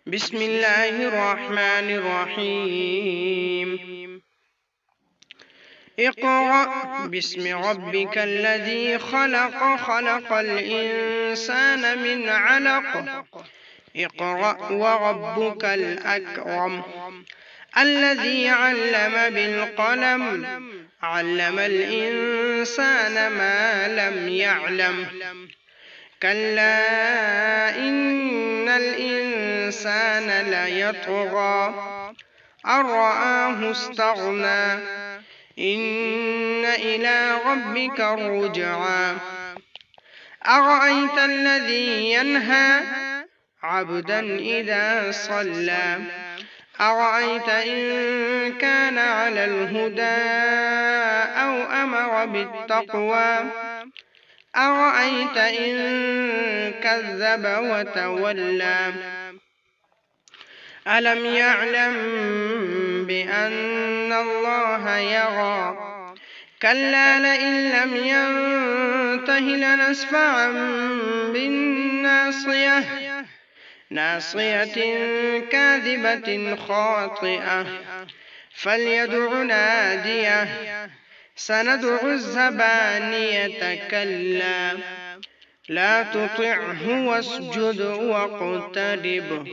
بسم الله الرحمن الرحيم اقرأ باسم ربك الذي خلق خلق الإنسان من علق اقرأ وربك الأكرم الذي علم بالقلم علم الإنسان ما لم يعلم كلا إن الإنسان ليطغى أن رآه استغنى إن إلى ربك الرجعى أرأيت الذي ينهى عبدا إذا صلى أرأيت إن كان على الهدى أو أمر بالتقوى أرأيت إن كذب وتولى ألم يعلم بأن الله يرى كلا لئن لم ينته لنسفعا بالناصية ناصية كاذبة خاطئة فليدع ناديه سندع الزبانية كلا لا تطعه واسجد واقترب